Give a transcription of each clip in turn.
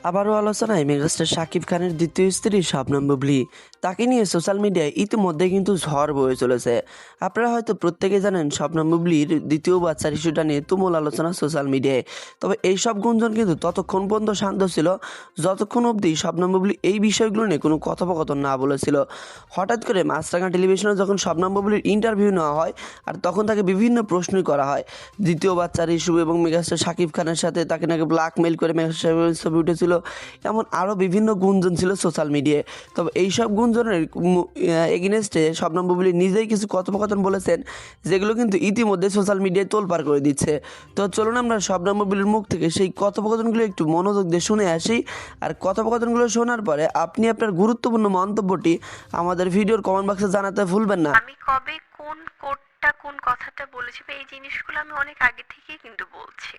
আবারও আলোচনায় মেগাস্টার শাকিব খানের দ্বিতীয় স্ত্রী শবনম বুবলী। তাকে নিয়ে সোশ্যাল মিডিয়ায় ইতিমধ্যে কিন্তু ঝড় বয়ে চলেছে। আপনারা হয়তো প্রত্যেকে জানেন শবনম বুবলীর দ্বিতীয় বাচ্চার ইস্যুটা নিয়ে তুমুল আলোচনা সোশ্যাল মিডিয়ায়। তবে এইসব গুঞ্জন কিন্তু ততক্ষণ পর্যন্ত শান্ত ছিল যতক্ষণ অবধি শবনম বুবলী এই বিষয়গুলো নিয়ে কোনো কথোপকথন না বলেছিল। হঠাৎ করে মাছরাঙা টেলিভিশনে যখন শবনম বুবলীর ইন্টারভিউ নেওয়া হয় আর তখন তাকে বিভিন্ন প্রশ্নই করা হয় দ্বিতীয় বাচ্চার ইস্যু এবং মেগাস্টার শাকিব খানের সাথে তাকে নাকি ব্ল্যাকমেইল করে মেগাস্টার ছবি উঠেছিল, এমন আরও বিভিন্ন গুঞ্জন ছিল সোশ্যাল মিডিয়ায়। তবে এইসব গুঞ্জনের এগেনস্টে শবনম বুবলী নিজেই কিছু কথোপকথন বলেছেন, যেগুলো কিন্তু ইতিমধ্যে সোশ্যাল মিডিয়ায় তোলপাড় করে দিচ্ছে। তো চলুন আমরা শবনম বুবলীর মুখ থেকে সেই কথোপকথনগুলো একটু মনোযোগ দিয়ে শুনে আসি। আর কথোপকথনগুলো শোনার পরে আপনি আপনার গুরুত্বপূর্ণ মন্তব্যটি আমাদের ভিডিওর কমেন্ট বক্সে জানাতে ভুলবেন না। আমি কবে কোন কোডটা কোন কথাটা বলেছি বা এই জিনিসগুলো আমি অনেক আগে থেকেই কিন্তু বলছি।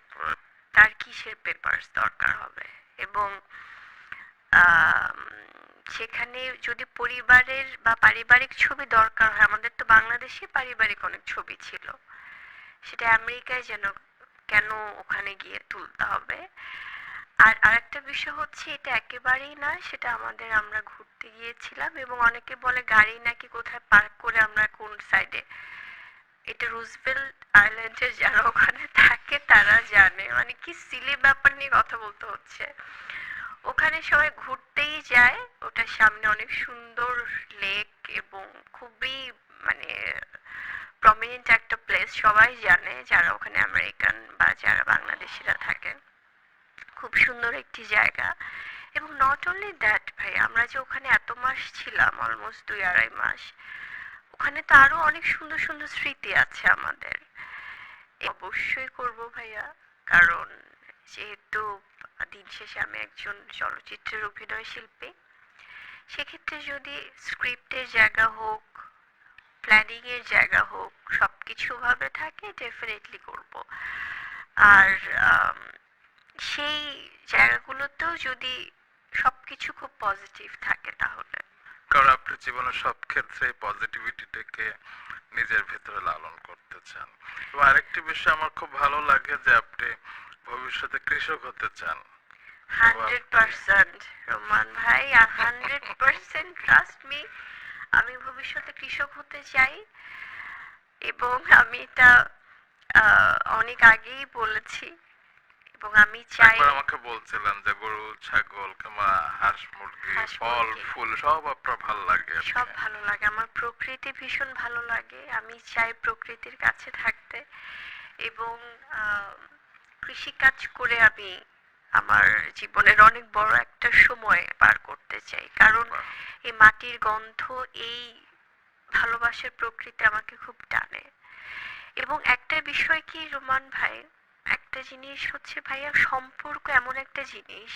তার কিসের পেপারস দরকার হবে এবং আম, সেখানে যদি পরিবারের বা পারিবারিক ছবি দরকার হয়, আমাদের তো বাংলাদেশে পারিবারিক অনেক ছবি ছিল, সেটা আমেরিকায় যেন কেন ওখানে গিয়ে তুলতে হবে? আর আরেকটা বিষয় হচ্ছে, এটা একেবারেই না, সেটা আমরা ঘুরতে গিয়েছিলাম এবং অনেকে বলে গাড়ি নাকি কোথায় পার্ক করে আমরা কোন সাইডে, এটা রুজভেল্ট আইল্যান্ডে যারা ওখানে থাকে তারা জানে, মানে কি সিলি ব্যাপার নিয়ে কথা বলতে হচ্ছে। ওখানে সবাই ঘুরতেই যায়, ওটার সামনে অনেক সুন্দর লেক এবং খুবই মানে প্রমিনেন্ট একটা প্লেস, সবাই জানে যারা ওখানে আমেরিকান বা যারা বাংলাদেশিরা থাকেন। খুব সুন্দর একটি জায়গা। এবং নট অনলি দ্যাট ভাই, আমরা যে ওখানে এত মাস ছিলাম, অলমোস্ট 2-2.5 মাস, ওখানে তো আরো অনেক সুন্দর সুন্দর স্মৃতি আছে আমাদের। অবশ্যই করব ভাইয়া, কারণ যেহেতু দিন শেষে আমি একজন চলচ্চিত্রের অভিনয় শিল্পী, সেক্ষেত্রে যদি স্ক্রিপ্টের জায়গা হোক, প্ল্যানিং এর জায়গা হোক, সবকিছু ভাবে থাকে, ডেফিনেটলি করব। আর আম, সেই জায়গাগুলোতেও যদি সবকিছু খুব পজিটিভ থাকে তাহলে। কারণ আপনি জীবনের সব ক্ষেত্রে পজিটিভিটিটাকে নিজের ভেতরে লালন করতে চান। এবং আরেকটি বিষয় আমার খুব ভালো লাগে যে আপনি ভবিষ্যতে কৃষক হতে চান। 100% রোমান ভাই, 100% ট্রাস্ট মি, আমি ভবিষ্যতে কৃষক হতে চাই এবং আমি এটা অনেক আগেই বলেছি এবং আমি চাই। একবার আমাকে বলছিলেন যে গরু, ছাগল কিংবা হাঁস মুরগি, ফল ফুল সব আপনার ভালো লাগে। সব ভালো লাগে, আমার প্রকৃতি ভীষণ ভালো লাগে, আমি চাই প্রকৃতির কাছে থাকতে এবং কৃষিকাজ করে আমি আমার জীবনের অনেক বড় একটা সময় পার করতে চাই, কারণ এই মাটির গন্ধ, এই ভালোবাসার প্রকৃতি আমাকে খুব টানে। এবং একটা বিষয় কি রোমান ভাই, একটা জিনিস হচ্ছে ভাইয়া, সম্পর্ক এমন একটা জিনিস,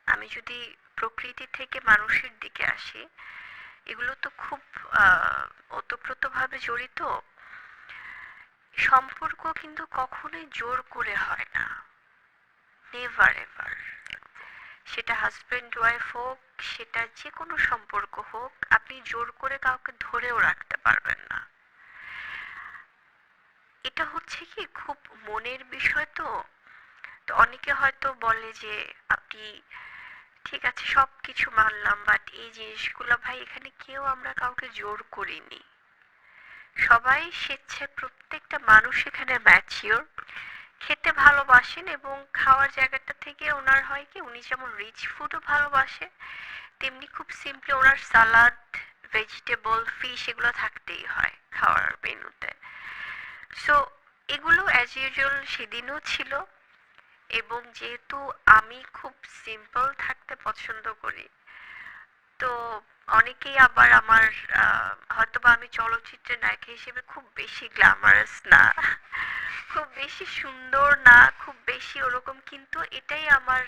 আমি যদি প্রকৃতি থেকে মানুষের দিকে আসি, এগুলো তো খুব ওতপ্রোতভাবে জড়িত। সম্পর্ক কিন্তু কখনোই জোর করে হয় না, নেভার এভার। সেটা হাজবেন্ড ওয়াইফ হোক, সেটা যে কোনো সম্পর্ক হোক, আপনি জোর করে কাউকে ধরেও রাখতে পারবেন না। এটা হচ্ছে কি খুব মনের বিষয়। তো তো অনেকে হয়তো বলে যে আপনি ঠিক আছে সবকিছু মানলাম, বাট এই জিনিসগুলো ভাই, এখানে কেউ আমরা কাউকে জোর করিনি, সবাই স্বেচ্ছায়, প্রত্যেকটা মানুষ এখানে ম্যাচিওর, খেতে ভালোবাসেন এবং খাওয়ার জায়গাটা থেকে ওনার হয় কি, উনি যেমন রিচ ফুডও ভালোবাসে, তেমনি খুব সিম্পলি ওনার সালাদ, ভেজিটেবল, ফিশ এগুলো থাকতেই হয় খাওয়ার মেনুতে। সো এগুলো অ্যাজ ইউজুয়াল সেদিনও ছিল। এবং যেহেতু আমি খুব সিম্পল থাকতে পছন্দ করি, তো অনেকেই আবার আমার হয়তোবা আমি চলচ্চিত্রের নায়িকা হিসেবে খুব বেশি গ্ল্যামারাস না, খুব বেশি সুন্দর না, খুব বেশি ওরকম, কিন্তু এটাই আমার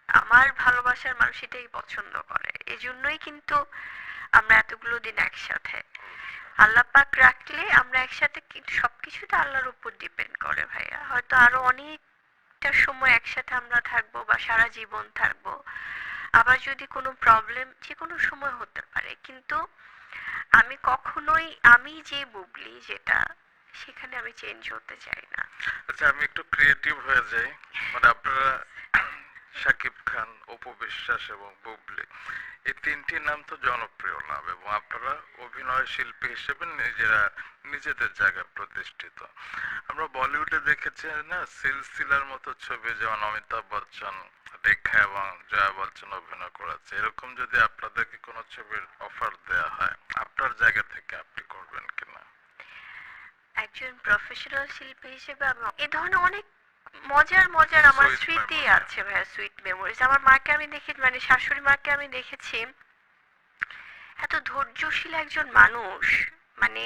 আমার ভালোবাসার মানুষ এটাই পছন্দ করে, এজন্যই কিন্তু আমরা এতগুলো দিন একসাথে। আল্লাহ পাক রাখলে আমরা একসাথে, কিন্তু সবকিছুটা আল্লাহর উপর ডিপেন্ড করে ভাইয়া, হয়তো আরো অনেকটা সময় একসাথে আমরা থাকবো বা সারা জীবন থাকবো, আবার যদি কোনো প্রবলেম যে কোনো সময় হতে পারে, কিন্তু আমি কখনোই আমি যে বুবলি যেটা, সেখানে আমি চেঞ্জ হতে চাই না। আচ্ছা, আমি একটু ক্রিয়েটিভ হয়ে যাই। মানে আপনারা শাকিব খান, অপু বিশ্বাস এবং বুবলি, এই তিনটি নাম তো জনপ্রিয় নাম এবং আপনারা অভিনয় শিল্পী হিসেবে নিজেরা নিজেদের জায়গায় প্রতিষ্ঠিত। আমরা বলিউডে দেখেছি না সিলসিলার মতো ছবি, যেমন অমিতাভ বচ্চন, রেখা এবং জয়া বচ্চন অভিনয় করেছে। এরকম যদি আপনাদেরকে কোনো ছবির অফার দেয়া হয়, আপনার জায়গা থেকে আপনি করবেন কিনা? একজন প্রফেশনাল শিল্পী হিসেবে আমি এ ধরনের অনেক মজার মজার আমার Sweet স্মৃতি memory. আছে ভাইয়া, সুইট মেমোরিজ। আমার মাকে আমি দেখি, মানে শাশুড়ি মাকে আমি দেখেছি এত ধৈর্যশীল একজন মানুষ। মানে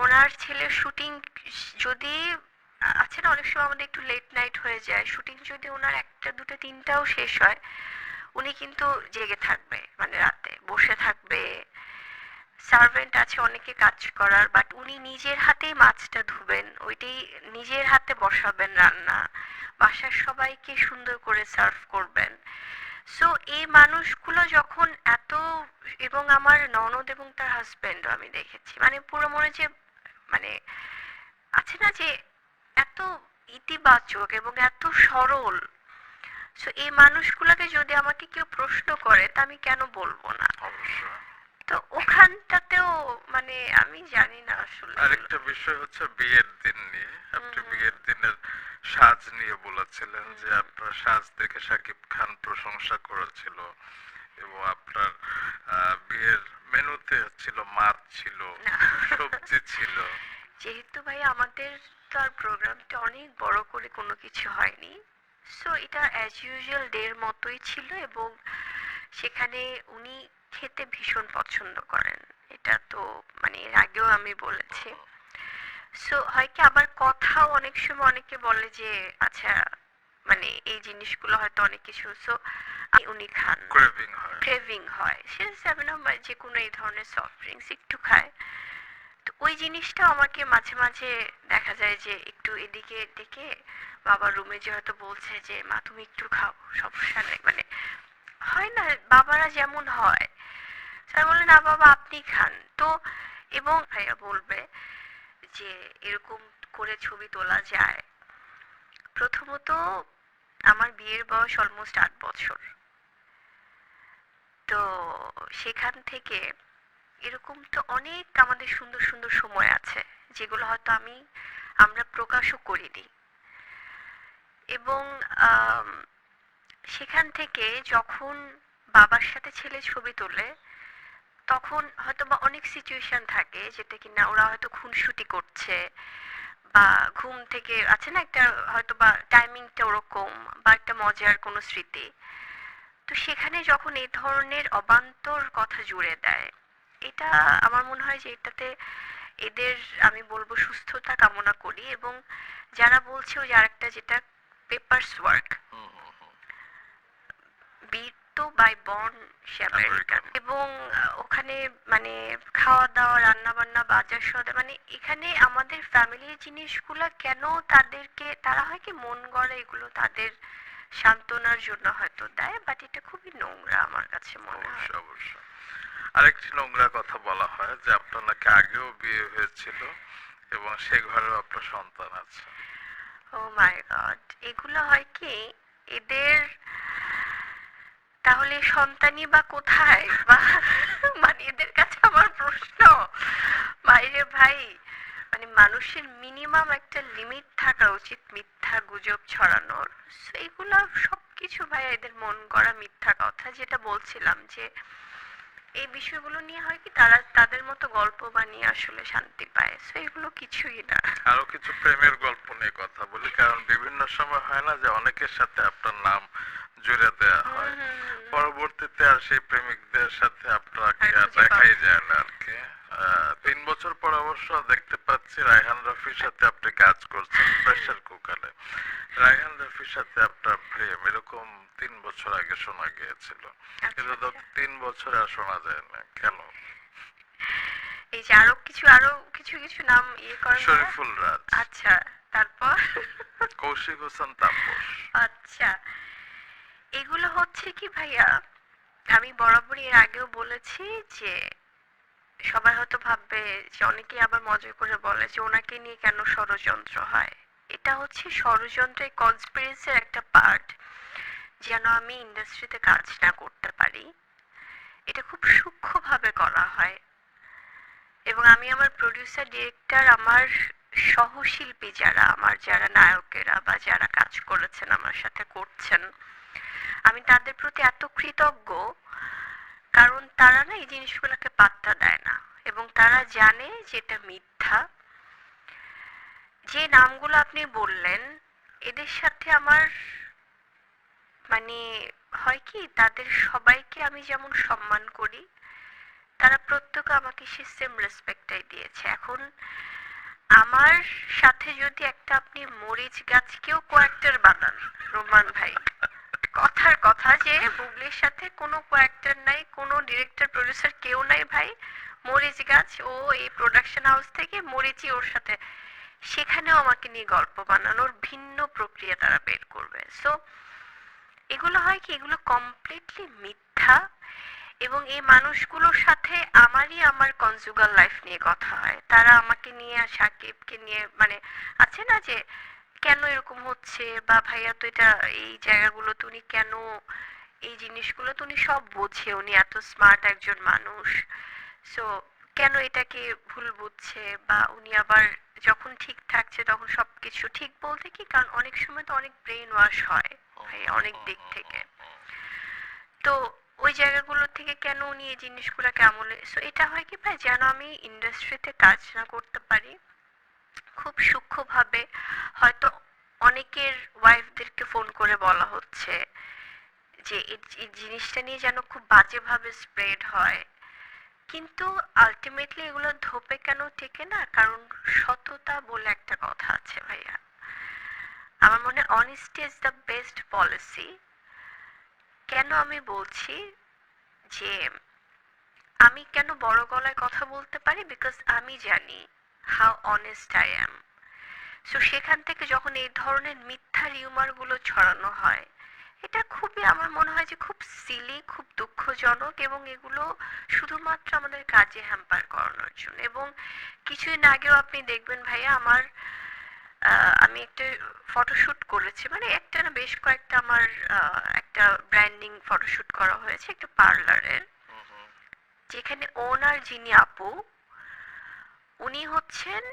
ওনার ছেলের শুটিং যদি আছে না, অনেক সময় আমাদের একটু লেট নাইট হয়ে যায়, শুটিং যদি ওনার একটা দুটো তিনটাও শেষ হয়, উনি কিন্তু জেগে থাকবে, মানে রাতে বসে থাকবে। সার্ভেন্ট আছে অনেকে কাজ করার, বাট উনি নিজের হাতেই মাছটা ধুবেন, ওইটাই নিজের হাতে বসাবেন রান্না, বাসার সবাইকে সুন্দর করে সার্ভ করবেন। সো এই মানুষগুলো যখন এত, এবং আমার ননদ এবং তার হাজবেন্ডও আমি দেখেছি, মানে পুরো মনে যে, মানে আছে না যে এত ইতিবাচক এবং এত সরল। সো এই মানুষগুলোকে যদি আমাকে কেউ প্রশ্ন করে তা আমি কেন বলবো না? অবশ্যই। তো ওখানটাতেও মানে আমি জানি না আসলে। আরেকটা বিষয় হচ্ছে বিয়ের দিন নিয়ে। আপনি হুম, বিয়ের দিনের সাজ নিয়ে বলেছিলেন যে আপনার সাজ দেখে শাকিব খান প্রশংসা করেছিল এবং আপনার বিয়ের মেনুতে ছিল মাছ ছিল, না। সবজি ছিল। যেহেতু ভাই আমাদের তো আর প্রোগ্রামটা অনেক বড় করে কোনো কিছু হয়নি, সো এটা অ্যাজ ইউজুয়াল ডের মতোই ছিল। এবং সেখানে উনি খেতে ভীষণ পছন্দ করেন, এটা তো মানে এর আগেও আমি বলেছি। সো হয় কি, আবার কথাও অনেক সময় অনেকে বলে যে আচ্ছা, মানে এই জিনিসগুলো হয়তো অনেক কিছু, সো উনি খান, ক্রেভিং হয়। ক্রেভিং হয়, সে সেভেন বা যে কোনো এই ধরনের সফট ড্রিঙ্কস একটু খায়। তো ওই জিনিসটাও আমাকে মাঝে মাঝে দেখা যায় যে একটু এদিকে ডেকে বাবার রুমে যে হয়তো বলছে যে মা তুমি একটু খাও, সমস্যা নেই, মানে হয় না বাবারা যেমন হয়, স্যার বলে না বাবা আপনি খান। তো এবং ভাইয়া বলবে যে এরকম করে ছবি তোলা যায়। প্রথমত আমার বিয়ের বয়স অলমোস্ট 8 বছর, তো সেখান থেকে এরকম তো অনেক আমাদের সুন্দর সুন্দর সময় আছে যেগুলো হয়তো আমরা প্রকাশও করিনি। এবং আম, সেখান থেকে যখন বাবার সাথে ছেলে ছবি তোলে, তখন হয়তো বা অনেক সিচুয়েশন থাকে যেটা কিনা ওরা হয়তো খুনসুটি করছে, বা ঘুম থেকে আছে না একটা হয়তো বা টাইমিংটা ওরকম, বা একটা মজার কোনো স্মৃতি। তো সেখানে যখন এই ধরনের অবান্তর কথা জুড়ে দেয়, এটা আমার মনে হয় যে এটাতে এদের আমি বলবো সুস্থতা কামনা করি। এবং যারা বলছে ওই আরেকটা যেটা পেপারস ওয়ার্ক, বিট তো বাই বর্ন সে আমেরিকান। এবং ওখানে মানে খাওয়া দাওয়া রান্না বান্না বাজার সদাই, মানে এখানে আমাদের ফ্যামিলির জিনিসগুলো কেন তাদেরকে, তারা হয় কি মন গড়া এগুলো তাদের সান্ত্বনার জন্য হয়তো দেয়, বাট এটা খুবই নোংরা আমার কাছে মনে হয়। অবশ্যই অবশ্যই। আরেকটি নোংরা কথা বলা হয় যে আপনার নাকি আগেও বিয়ে হয়েছিল এবং সে ঘরেও আপনার সন্তান আছে। ও মাই গড, এগুলো হয় কি এদের, তাহলে সন্তানই বা কোথায়, বা মানে এদের কাছে আমার প্রশ্ন, বাইরে ভাই, মানে মানুষের মিনিমাম একটা লিমিট থাকা উচিত মিথ্যা গুজব ছড়ানোর। So এগুলা সবকিছু ভাই এদের মন গড়া মিথ্যা কথা। যেটা বলছিলাম যে এই বিষয়গুলো নিয়ে হয় কি তারা তাদের মতো গল্প বানিয়ে আসলে শান্তি পায়, সো এগুলো কিছুই না। আরো কিছু প্রেমের গল্প নিয়ে কথা বলি, কারণ বিভিন্ন সময় হয় না যে অনেকের সাথে আপনার নাম জুড়ে দেওয়া হয়, পরবর্তীতে আর সেই প্রেমিকদের সাথে আপনাকে আর আর খুঁজে পাওয়া দেখাই যায় না আর কি। 3 বছর পর অবশ্য দেখতে পাচ্ছি রায়হান রফির সাথে আপনি কাজ করছেন প্রেসার কুকারে। রায়হান রফির সাথে আপনার প্রেম এরকম 3 বছর আগে শোনা গিয়েছিল, কিন্তু তো 3 বছর আর শোনা যায় না কেন? এই যে আরো কিছু কিছু নাম ইয়ে করে না? শরীফুল রাজ, আচ্ছা, তারপর কৌশিক হোসেন তাপস। আচ্ছা, এগুলো হচ্ছে কি ভাইয়া, আমি বরাবরই এর আগেও বলেছি যে সবাই হয়তো ভাববে যে অনেকেই আবার মজা করে বলে যে ওনাকে নিয়ে কেন ষড়যন্ত্র হয়। এটা হচ্ছে ষড়যন্ত্রের কনস্পিরেসির একটা পার্ট, যেন আমি ইন্ডাস্ট্রিতে কাজ না করতে পারি। এটা খুব সূক্ষ্মভাবে করা হয় এবং আমি আমার প্রডিউসার, ডিরেক্টর, আমার সহশিল্পী যারা, আমার যারা নায়কেরা বা যারা কাজ করেছেন আমার সাথে করছেন, আমি তাদের প্রতি এত কৃতজ্ঞ, কারণ তারা না এই জিনিসগুলোকে পাত্তা দেয় না এবং তারা জানে যে এটা মিথ্যা। যে নামগুলো আপনি বললেন এদের সাথে আমার মানে হয় কি, তাদের সবাইকে আমি যেমন সম্মান করি, তারা প্রত্যেকে আমাকে সে সেম রেসপেক্টটাই দিয়েছে। এখন আমার সাথে যদি একটা আপনি মরিচ গাছকেও কোয়াক্টার বানান রোমান ভাই, কথার কথা যে বুবলির সাথে কোনো কোয়াক্টার নাই, কোনো ডিরেক্টর প্রডিউসার কেউ নাই ভাই, মরিচ গাছ, ও এই প্রোডাকশন হাউস থেকে মরিচই ওর সাথে, সেখানেও আমাকে নিয়ে গল্প বানানোর ভিন্ন প্রক্রিয়া তারা বের করবে। সো এগুলো হয় কি, এগুলো কমপ্লিটলি মিথ্যা এবং এই মানুষগুলোর সাথে আমার কনজুগাল লাইফ নিয়ে কথা হয়। তারা আমাকে নিয়ে আর সাকিবকে নিয়ে মানে আছে না যে কেন এরকম হচ্ছে, বা ভাইয়া তো এটা এই জায়গাগুলোতে উনি কেন, এই জিনিসগুলো তো উনি সব বোঝে, উনি এত স্মার্ট একজন মানুষ, সো কেন এটাকে ভুল বুঝছে, বা উনি আবার যখন ঠিক থাকছে তখন সবকিছু ঠিক বলতে কি, কারণ অনেক সময় তো অনেক ব্রেন ওয়াশ হয় ভাই অনেক দিক থেকে। তো ওই জায়গাগুলো থেকে কেন উনি এই জিনিসগুলোকে আমলে, সো এটা হয় কি ভাই, যেন আমি ইন্ডাস্ট্রিতে কাজ না করতে পারি। খুব সূক্ষ্মভাবে হয়তো অনেকের ওয়াইফদেরকে ফোন করে বলা হচ্ছে যে এই জিনিসটা নিয়ে যেন খুব বাজেভাবে স্প্রেড হয়, কিন্তু আলটিমেটলি এগুলো ধোপে কেন টেকে না, কারণ সততা বলে একটা কথা আছে ভাইয়া। আমার মনে হয় honesty is the best policy. কেন আমি বলছি যে আমি কেন বড় গলায় কথা বলতে পারি, বিকজ আমি জানি how honest I am. So সেখান থেকে যখন এই ধরনের মিথ্যা রিউমারগুলো ছড়ানো হয়, এটা খুবই আমার মনে হয় যে খুব সিলি, খুব দুঃখজনক, এবং এগুলো শুধুমাত্র আমাদের কাজে হ্যাম্পার করানোর জন্য। এবং কিছুদিন আগেও আপনি দেখবেন ভাইয়া আমার আমি একটা ফটোশুট করেছি, মানে একটা না বেশ কয়েকটা আমার একটা ব্র্যান্ডিং ফটোশুট করা হয়েছে একটা পার্লারের, যেখানে ওনার যিনি আপু, উনি হচ্ছেন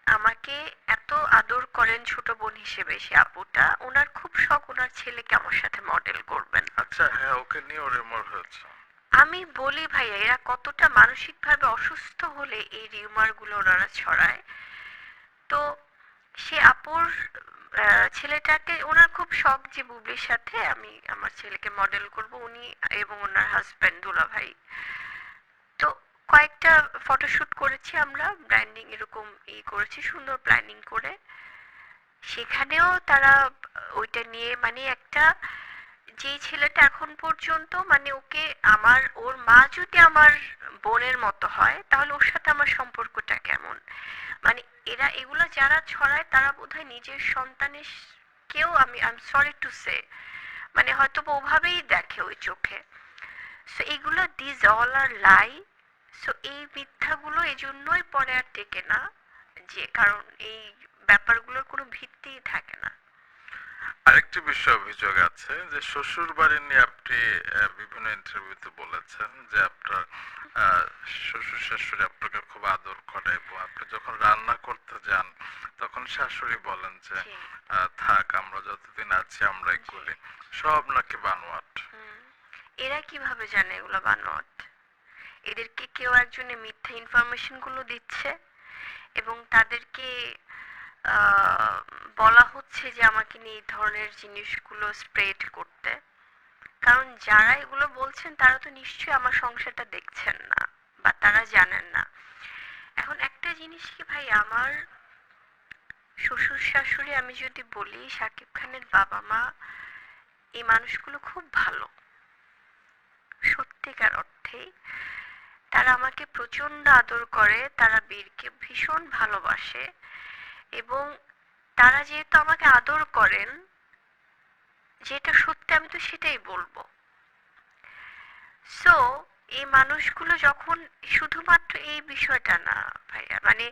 আমাকে এত আদর করেন ছোট বোন হিসেবে। সে আপুটা, ওনার খুব শখ ওনার ছেলেকে আমার সাথে মডেল করবেন। আচ্ছা, হ্যাঁ, ওকে নিয়ে রিউমার হয়েছে। আমি বলি ভাইয়া এরা কতটা মানসিকভাবে অসুস্থ হলে এই রিউমার গুলো ওনারা ছড়ায়। তো সে আপুর ছেলেটাকে, ওনার খুব শখ যে বুবলির সাথে আমি আমার ছেলেকে মডেল করব, উনি এবং ওনার হাজবেন্ড দুলা ভাই। তো কয়েকটা ফটোশুট করেছি আমরা, ব্র্যান্ডিং এরকম করেছি সুন্দর প্ল্যানিং করে। সেখানেও তারা ওইটা নিয়ে মানে একটা, যেই ছেলেটা এখন পর্যন্ত মানে ওকে আমার, ওর মা যদি আমার বোনের মতো হয় তাহলে ওর সাথে আমার সম্পর্কটা কেমন, মানে এরা এগুলো যারা ছড়ায় তারা বোধহয় নিজের সন্তানের কেউ, আমি I am sorry to say, মানে হয়তো ওভাবেই দেখে ওই চোখে। সো এগুলো this all are lie. So এই মিথ্যাগুলো এই জন্যই পরে আর টেকে না, যে কারণ এই ব্যাপারগুলোর কোনো ভিত্তিই থাকে না। আরেকটি বিষয় অভিযোগ আছে যে শ্বশুর বাড়ি নিয়ে আপনি বিভিন্ন ইন্টারভিউতে বলেছেন যে আপনার শ্বশুর শাশুড়ি আপনাকে খুব আদর করে এবং আপনি যখন রান্না করতে যান তখন শাশুড়ি বলেন যে জি। থাক, আমরা যতদিন আছি আমরাই করি, সব নাকি বানোয়াট। এরা কিভাবে জানে এগুলো বানোয়াট? এদেরকে কেউ একজনে মিথ্যা ইনফরমেশন গুলো দিচ্ছে এবং তাদেরকে আহ, বলা হচ্ছে যে আমাকে নিয়ে এই ধরনের জিনিসগুলো স্প্রেড করতে। কারণ যারা এগুলো বলছেন তারা তো নিশ্চয়ই আমার সংসারটা দেখছেন না বা তারা জানেন না। এখন একটা জিনিস কি ভাই, আমার শ্বশুর শাশুড়ি, আমি যদি বলি শাকিব খানের বাবা মা, এই মানুষগুলো খুব ভালো, সত্যিকার অর্থেই। তারা আমাকে প্রচন্ড আদর করে, তারা বীরকে ভীষণ ভালোবাসে, এবং তারা যেহেতু আমাকে আদর করেন, যেটা সত্যি আমি তো সেটাই বলবো। সো এই মানুষগুলো যখন, শুধুমাত্র এই বিষয়টা না ভাইয়া, মানে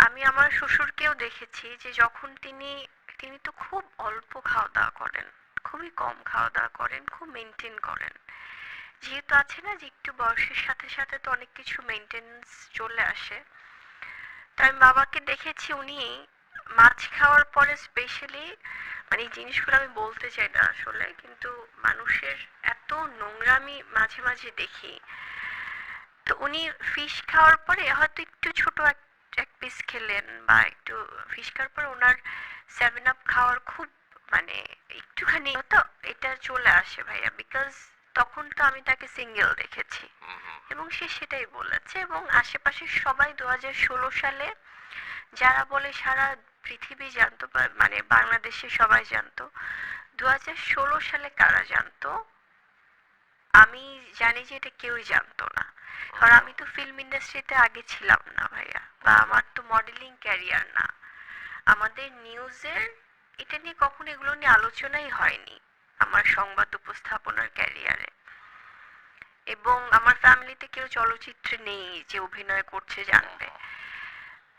আমি আমার শ্বশুরকেও দেখেছি যে যখন তিনি তিনি তো খুব অল্প খাওয়া দাওয়া করেন, খুবই কম খাওয়া দাওয়া করেন, খুব মেনটেন করেন। যেহেতু আছে না যে একটু বয়সের সাথে সাথে তো অনেক কিছু মেনটেনেন্স চলে আসে। তো আমি বাবাকে দেখেছি উনি মাছ খাওয়ার পরে স্পেশালি, মানে এই জিনিসগুলো আমি বলতে চাই না আসলে, কিন্তু মানুষের এত নোংরামি মাঝে মাঝে দেখি। তো উনি ফিশ খাওয়ার পরে হয়তো একটু ছোট এক এক পিস খেলেন বা একটু ফিশ খাওয়ার পরে ওনার 7 আপ খাওয়ার খুব মানে একটুখানি তো এটা চলে আসে ভাইয়া, বিকজ তখন তো আমি তাকে সিঙ্গেল দেখেছি এবং সে সেটাই বলেছে। এবং আশেপাশের সবাই 2016 সালে যারা বলে সারা পৃথিবী জানতো বা মানে বাংলাদেশে সবাই জানতো, 2016 সালে কারা জানতো আমি জানি যে এটা কেউই জানতো না। কারণ আমি তো ফিল্ম ইন্ডাস্ট্রিতে আগে ছিলাম না ভাইয়া, বা আমার তো মডেলিং ক্যারিয়ার না। আমাদের নিউজের এটা নিয়ে কখনো এগুলো নিয়ে আলোচনাই হয়নি আমার সংবাদ উপস্থাপনার ক্যারিয়ারে। এবং আমার ফ্যামিলিতে কেউ চলচ্চিত্রে নেই যে অভিনয় করছে জানবে।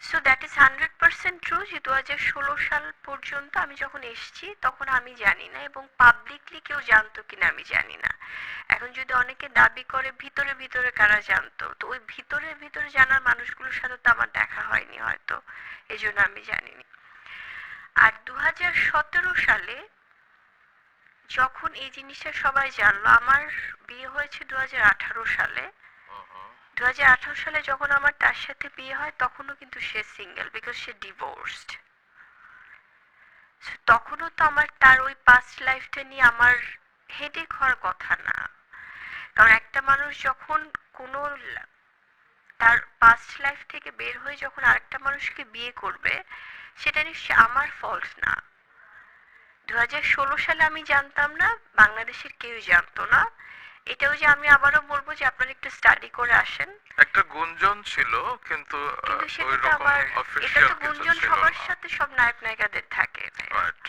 সো দ্যাট ইজ 100% ট্রু যে 2016 সাল পর্যন্ত আমি যখন এসেছি তখন আমি জানি না, এবং পাবলিকলি কেউ জানতো কিনা আমি জানি না। এখন যদি অনেকে দাবি করে ভিতরে ভিতরে কারা জানতো, তো ওই ভিতরে ভিতরে জানার মানুষগুলোর সাথে তো আমার দেখা হয়নি হয়তো, এই জন্য আমি জানিনি। আর 2017 সালে যখন এই জিনিসটা সবাই জানলো, আমার বিয়ে হয়েছে 2018 সালে। 2018 সালে যখন আমার তার সাথে বিয়ে হয় তখনও কিন্তু সে সিঙ্গেল, বিকজ সে ডিভোর্সড। তখনও তো আমার তার ওই পাস্ট লাইফটা নিয়ে আমার হেডেক হওয়ার কথা না। কারণ একটা মানুষ যখন কোনো তার পাস্ট লাইফ থেকে বের হয়ে যখন আরেকটা মানুষকে বিয়ে করবে, সেটা নিশ্চয়ই আমার ফল্ট না। 2016 সালে আমি জানতাম না, বাংলাদেশের কেউই জানতো না। এটাও যে আমি আবারও বলবো যে আপনারা একটু স্টাডি করে আসেন। একটা গুঞ্জন ছিল, কিন্তু কিন্তু সেটা তো ওইরকম আবার, এটা অফিসিয়াল তো কিছু গুঞ্জন ছিল সবার না। সাথে সব নায়ক নায়িকাদের থাকে। রাইট।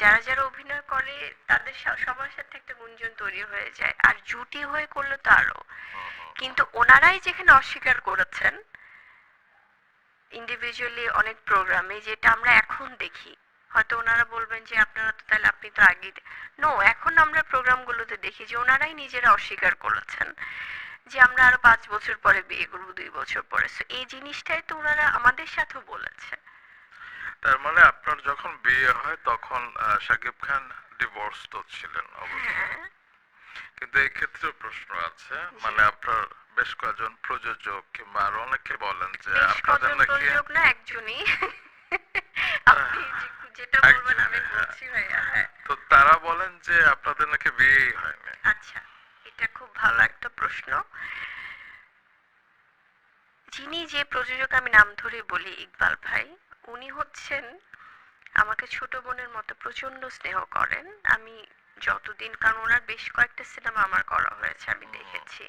যারা যারা অভিনয় করে তাদের সবার সাথে একটা গুঞ্জন তৈরি হয়ে যায়, আর জুটি হয়ে করলে তো আরো। কিন্তু ওনারাই যেখানে অস্বীকার করেছেন ইন্ডিভিজুয়ালি অনেক প্রোগ্রামে, যেটা আমরা এখন দেখি, হয়তো ওনারা বলবেন যে আপনারা তো তাহলে আপনি তো আগে নো, এখন আমরা প্রোগ্রামগুলোতে দেখি যে ওনারাই নিজেরা অস্বীকার করেছেন যে আমরা আরো 5 বছর পরে বিয়ে করবো, 2 বছর পরে। সো এই জিনিসটাই তো ওনারা আমাদের সাথেও বলেছে। তার মানে আপনার যখন বিয়ে হয় তখন শাকিব খান ডিভোর্স তো ছিলেন অবশ্যই, হ্যাঁ, কিন্তু এই ক্ষেত্রে প্রশ্ন আছে, মানে আপনার বেশ কয়েকজন প্রযোজক কিংবা আরো অনেকে বলেন যে বেশ আপনাদের কজন নাকি প্রযোজক না, একজনই। আপনি যেটা বলবেন আমি বলছি ভাইয়া। হ্যাঁ, তো তারা বলেন যে আপনাদের নাকি বিয়েই হয়নি। আচ্ছা, এটা খুব ভালো একটা প্রশ্ন। যিনি যে প্রযোজক, আমি নাম ধরে বলি, ইকবাল ভাই, উনি হচ্ছেন আমাকে ছোট বোনের মতো প্রচন্ড স্নেহ করেন। আমি যতদিন, কারণ ওনার বেশ কয়েকটা সিনেমা আমার করা হয়েছে, আমি দেখেছি,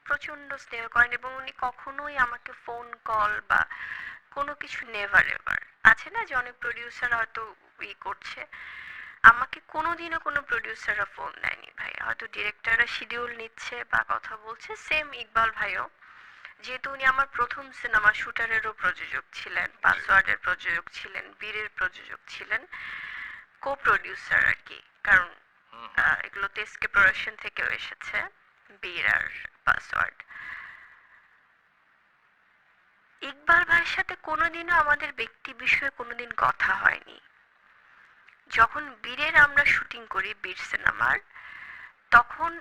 প্রচন্ড স্নেহ করেন। এবং উনি কখনোই আমাকে ফোন কল বা কোনো কিছু, নেভার এভার, আছে না যে অনেক প্রডিউসার হয়তো করছে, আমাকে কোনোদিনও কোনো প্রডিউসাররা ফোন দেয়নি ভাই। হয়তো ডিরেক্টররা শিডিউল নিচ্ছে বা কথা বলছে, সেম ইকবাল ভাইও। যেহেতু উনি আমার প্রথম সিনেমা শুটারেরও প্রযোজক ছিলেন, পাসওয়ার্ডের প্রযোজক ছিলেন, বীরের প্রযোজক ছিলেন, কো প্রডিউসার আর কি, কারণ এগুলো তো এসকে প্রোডাকশন থেকেও এসেছে, বীর আর পাসওয়ার্ড। ইকবাল ভাইয়ের সাথে কোনোদিনও আমাদের ব্যক্তি বিষয়ে কোনোদিন কথা হয়নি। যখন বীরের আমরা শুটিং করি, বীর সিনেমার, তখন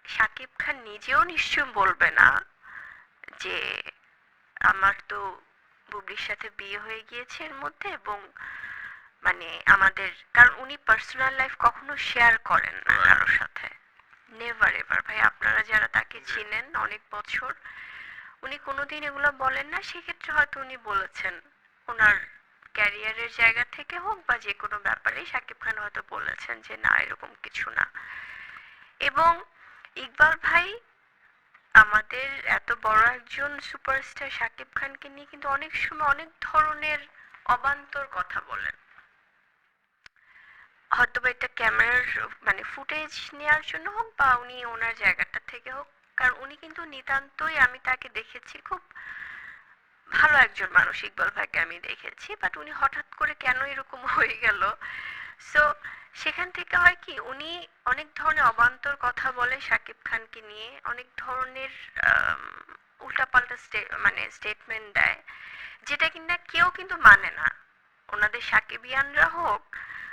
শাকিব খান নিজেও নিশ্চয় বলবে না যে আমার তো বুবলির সাথে বিয়ে হয়ে গিয়েছে এর মধ্যে, এবং মানে আমাদের, কারণ উনি পার্সোনাল লাইফ কখনো শেয়ার করেন না কারোর সাথে, নেভার এভার ভাই। আপনারা যারা তাকে চিনেন অনেক বছর, উনি কোনোদিন এগুলো বলেন না। সেক্ষেত্রে হয়তো উনি বলেছেন ওনার ক্যারিয়ারের জায়গা থেকে হোক বা যে কোনো ব্যাপারে শাকিব খান হয়তো বলেছেন যে না, এরকম কিছু না। এবং ইকবাল ভাই আমাদের এত বড় একজন সুপারস্টার শাকিব খানকে নিয়ে কিন্তু অনেক সময় অনেক ধরনের অবান্তর কথা বলেন, হয়তো বা এটা ক্যামেরার মানে ফুটেজ নেওয়ার জন্য হোক বা উনি ওনার জায়গাটা থেকে হোক। কারণ উনি কিন্তু নিতান্তই, আমি তাকে দেখেছি খুব ভালো একজন মানুষ, ইকবাল ভাইকে আমি দেখেছি, বাট উনি হঠাৎ করে কেন এরকম হয়ে গেল সো সেখান থেকে হয় কি, উনি অনেক ধরনের অবান্তর কথা বলে শাকিব খানকে নিয়ে, অনেক ধরনের উল্টাপাল্টা মানে স্টেটমেন্ট দেয়, যেটা কিনা কেউ কিন্তু মানে না, ওনাদের সাকিবিয়ানরা হোক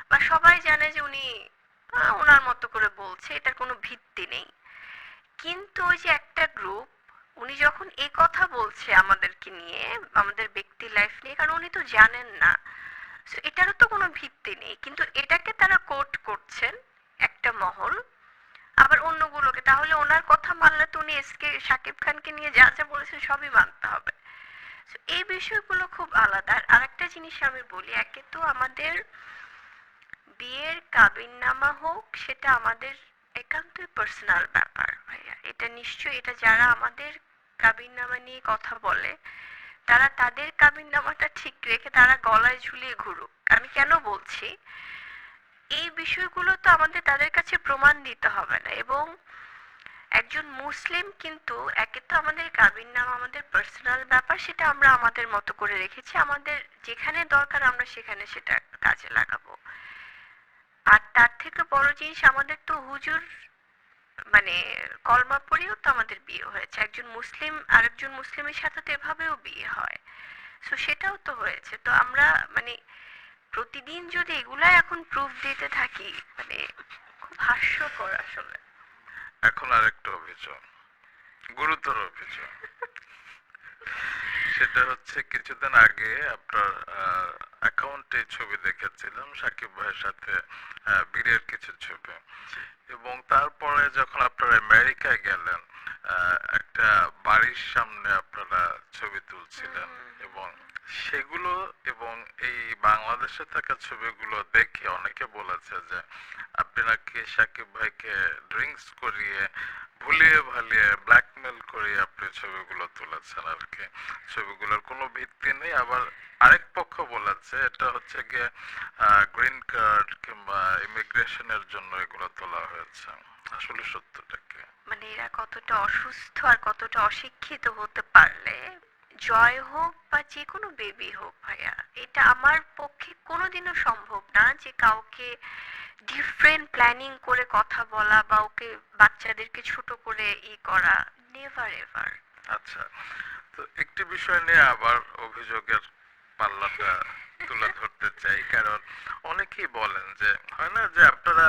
বা সবাই জানে যে উনি ওনার মতো করে বলছে, এটার কোনো ভিত্তি নেই। কিন্তু ওই যে একটা গ্রুপ, উনি যখন এই কথা বলছে আমাদেরকে নিয়ে, আমাদের ব্যক্তি লাইফ নিয়ে, কারণ উনি তো জানেন না, so এটারও তো কোনো ভিত্তি নেই, কিন্তু এটাকে তারা কোট করছেন একটা মহল, আবার অন্যগুলোকে, তাহলে ওনার কথা মানলে তো উনি এসকে শাকিব খানকে নিয়ে যা যা বলেছেন সবই মানতে হবে। So এই বিষয়গুলো খুব আলাদা। আর আরেকটা জিনিস আমি বলি, একে তো আমাদের বিয়ের কাবিননামা হোক, সেটা আমাদের একান্তই পার্সোনাল ব্যাপার ভাইয়া, এটা নিশ্চয়ই, এটা যারা আমাদের কাবিননামা নিয়ে কথা বলে তারা তাদের কাবিননামাটা ঠিক রেখে তারা গলায় ঝুলিয়ে ঘুরুক। আমি কেন বলছি, এই বিষয়গুলো তো আমাদের তাদের কাছে প্রমাণ দিতে হবে না। এবং একজন মুসলিম কিন্তু, একে তো আমাদের কাবিননামা আমাদের পার্সোনাল ব্যাপার, সেটা আমরা আমাদের মতো করে রেখেছি, আমাদের যেখানে দরকার আমরা সেখানে সেটা কাজে লাগাবো। আর তার থেকে বড় জিনিস, আমাদের তো হুজুর মানে কলমা পড়েও তো আমাদের বিয়ে হয়েছে, একজন মুসলিম আরেকজন মুসলিমের সাথে তো এভাবেও বিয়ে হয়। সো সেটাও তো হয়েছে। তো আমরা মানে প্রতিদিন যদি এগুলাই এখন প্রুফ দিতে থাকি, মানে খুব হাস্যকর আসলে। এখন আরেকটা অভিযোগ, গুরুতর অভিযোগ। সেটা হচ্ছে কিছুদিন আগে আপনার অ্যাকাউন্টে ছবি দেখেছিলাম সাকিব ভাইয়ের সাথে বীরের কিছু ছবি, এবং তারপরে যখন আপনারা আমেরিকায় গেলেন একটা বাড়ির সামনে আপনারা ছবি তুলছিলেন, এবং সেগুলো এবং এই বাংলাদেশে থাকা ছবিগুলো দেখে অনেকে বলেছে যে আপনি নাকি সাকিব ভাইকে ড্রিঙ্কস করিয়ে ভুলিয়ে ভালিয়ে ব্ল্যাকমেল করিয়ে আপনি ছবিগুলো তুলেছেন আর কি, ছবিগুলোর কোনো ভিত্তি নেই। আবার আরেক পক্ষ বলেছে এটা হচ্ছে গিয়ে গ্রিন কার্ড কিংবা ইমিগ্রেশনের জন্য এগুলো তোলা হয়েছে। আসলে সত্যটা কি? মানে এরা কতটা অসুস্থ আর কতটা অশিক্ষিত হতে পারলে, জয় হোক বা যে কোনো বেবি হোক ভাইয়া, এটা আমার পক্ষে কোনোদিনও সম্ভব না যে কাউকে ডিফারেন্ট প্ল্যানিং করে কথা বলা বা ওকে বাচ্চাদেরকে ছোট করে করা, নেভার এভার। আচ্ছা, তো একটি বিষয় নিয়ে আবার অভিযোগের পাল্লাটা তুলে ধরতে চাই, কারণ অনেকেই বলেন যে হয় না যে আপনারা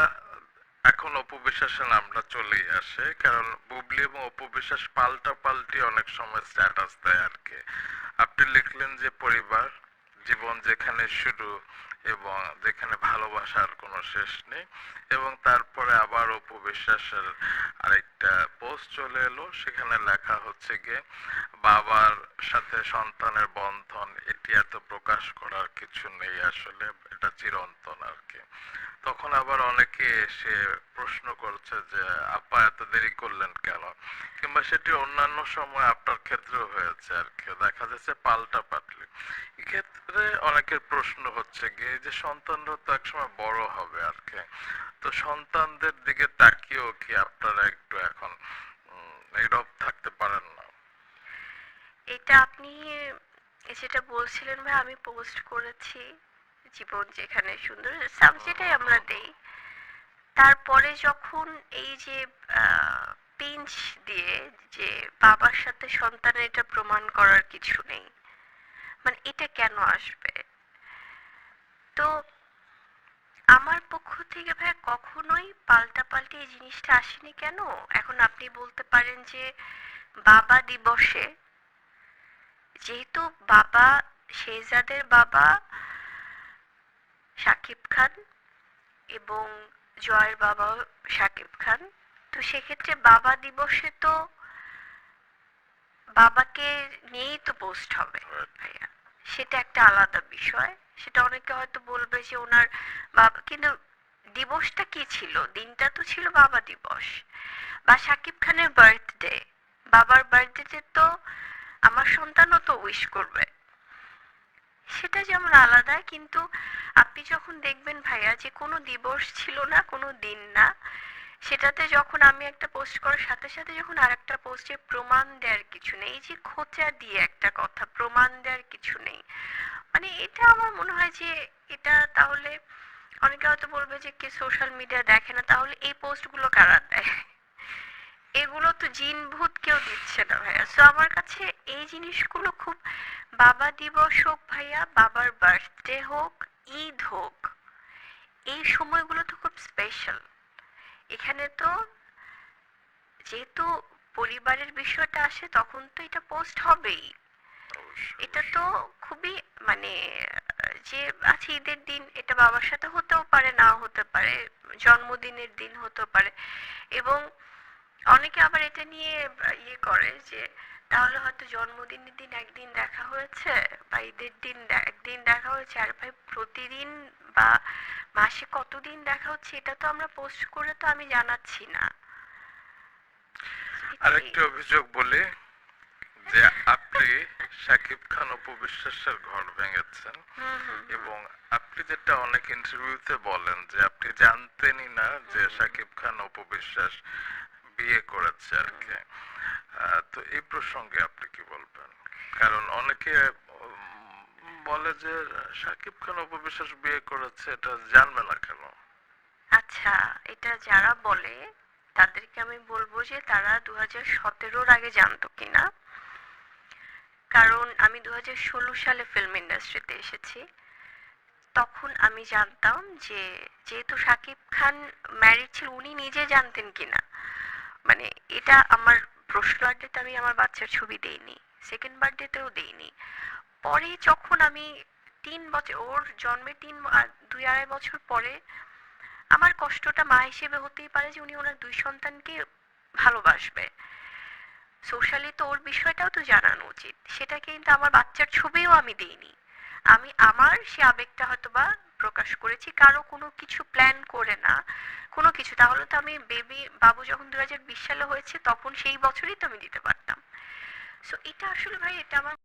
এখন অপু বিশ্বাসের নামটা চলেই আসে, কারণ বুবলি এবং অপু বিশ্বাস পাল্টা পাল্টি অনেক সময় স্ট্যাটাস দেয় আর কি। আপনি লিখলেন যে পরিবার জীবন যেখানে শুরু এবং যেখানে ভালোবাসার কোনো শেষ নেই, এবং তারপরে আবার অপু বিশ্বাসের আরেকটা পোস্ট চলে এলো, সেখানে লেখা হচ্ছে গিয়ে বাবার সাথে সন্তানের বন্ধন এটি এত প্রকাশ করার কিছু নেই, আসলে এটা চিরন্তন আর কি। তখন আবার অনেকে এসে প্রশ্ন করছে যে আপা এত দেরি করলেন কেন, কিংবা সেটি অন্যান্য সময় আপনার ক্ষেত্রেও হয়েছে আর কি, দেখা যাচ্ছে পাল্টা পাল্টি। এক্ষেত্রে অনেকের প্রশ্ন হচ্ছে গিয়ে যে সন্তানরা তো একসময় বড় হবে আর কি, তো সন্তানদের দিকে তাকিয়েও কি আপনারা একটু এখন নীরব থাকতে পারেন না? এটা আপনি যেটা বলছিলেন ভাই, আমি পোস্ট করেছি জীবন যেখানে সুন্দর, সাবজেক্টে আমরা দেই। তারপরে যখন এই যে পিঞ্চ দিয়ে যে বাবার সাথে সন্তানের এটা প্রমাণ করার কিছু নেই, মানে এটা কেন আসবে, তো আমার পক্ষ থেকে ভাই কখনোই পাল্টাপাল্টি এই জিনিসটা আসেনি। কেন এখন আপনি বলতে পারেন যে বাবা দিবসে, যেহেতু বাবা, শেহজাদের বাবা শাকিব খান এবং জয়ের বাবা শাকিব খান, তো সেক্ষেত্রে বাবা দিবসে তো বাবাকে নিয়েই তো পোস্ট হবে ভাইয়া, সেটা একটা আলাদা বিষয়। সেটা অনেকে হয়তো বলবে যে ওনার বাবা, কিন্তু দিবসটা কি ছিল, দিনটা তো ছিল বাবা দিবস বা শাকিব খানের বার্থডে। বাবার বার্থডেতে তো আমার সন্তানও তো উইশ করবে, সেটা যেমন আলাদা। কিন্তু আপনি যখন দেখবেন ভাইয়া যে কোনো দিবস ছিল না, কোনো দিন না, সেটাতে যখন আমি একটা পোস্ট করার সাথে সাথে যখন আর একটা পোস্টে প্রমাণ দেওয়ার কিছু নেই, এই যে খোঁচা দিয়ে একটা কথা প্রমাণ দেওয়ার কিছু নেই, মানে এটা আমার মনে হয় যে এটা তাহলে অনেকে হয়তো বলবে যে কে সোশ্যাল মিডিয়া দেখে না, তাহলে এই পোস্টগুলো কারা দেয়? এগুলো তো জিন ভূত কেউ দিচ্ছে না ভাইয়া। সো আমার কাছে এই জিনিসগুলো খুব, বাবা দিবস হোক ভাইয়া, বাবার বার্থডে হোক, ঈদ হোক, এই সময়গুলো তো খুব স্পেশাল। এখানে তো যেহেতু পরিবারের বিষয়টা আসে, তখন তো এটা পোস্ট হবেই। অবশ্যই এটা অবশ্যই। তো খুবই মানে যে আছে ঈদের দিন, এটা বাবার সাথে হতেও পারে, নাও হতে পারে, জন্মদিনের দিন হতেও পারে। এবং অনেকে আবার এটা নিয়ে ইয়ে করে যে তাহলে হয়তো জন্মদিনের দিন একদিন দেখা হয়েছে বা ঈদের দিন একদিন দেখা হয়েছে, আর ভাই প্রতিদিন বা মাসে কতদিন দেখা হচ্ছে এটা তো আমরা পোস্ট করে তো আমি জানাচ্ছি না। এটাই। আরেকটি অভিযোগ বলি যে আপনি শাকিব খান অপু বিশ্বাসের ঘর ভেঙেছেন, হুম হুম হুম এবং আপনি যেটা অনেক ইন্টারভিউতে বলেন যে আপনি জানতেনই না যে শাকিব খান অপু বিশ্বাস বিয়ে করেছে আর হুম। কি। তো এই প্রসঙ্গে আপনি কি বলবেন? কারণ অনেকে বলে যে শাকিব খান অপু বিশ্বাস বিয়ে করেছে, এটা জানবে না কেন? আচ্ছা, এটা যারা বলে তাদেরকে আমি বলবো যে তারা 2017-র আগে জানতো কিনা। কারণ আমি 2016 সালে ফিল্ম ইন্ডাস্ট্রিতে এসেছি। তখন আমি জানতাম যে যেহেতু শাকিব খান ম্যারিড ছিল, উনি নিজে জানতেন কিনা। মানে এটা আমার প্রশ্ন বার্থডেতে আমি আমার বাচ্চার ছবি দেইনি, সেকেন্ড বার্থডেতেও দেইনি। পরে যখন আমি 3 বছর, ওর জন্মের 2-2.5 বছর পরে, আমার কষ্টটা মা হিসেবে হতেই পারে যে উনি ওনার 2 সন্তানকে ভালোবাসবে। সোশ্যালি তো ওর বিষয়টাও তো জানানো উচিত, সেটা কিন্তু আমার বাচ্চার ছবিও আমি দিইনি। আমি আমার সে আবেগটা হয়তো বা প্রকাশ করেছি, কারো কোনো কিছু প্ল্যান করে না, কোনো কিছু। তাহলে তো আমি বাবু যখন 2020 সালে হয়েছে তখন সেই বছরই তো আমি দিতে পারতাম। সো এটা আসলে ভাই, এটা আমার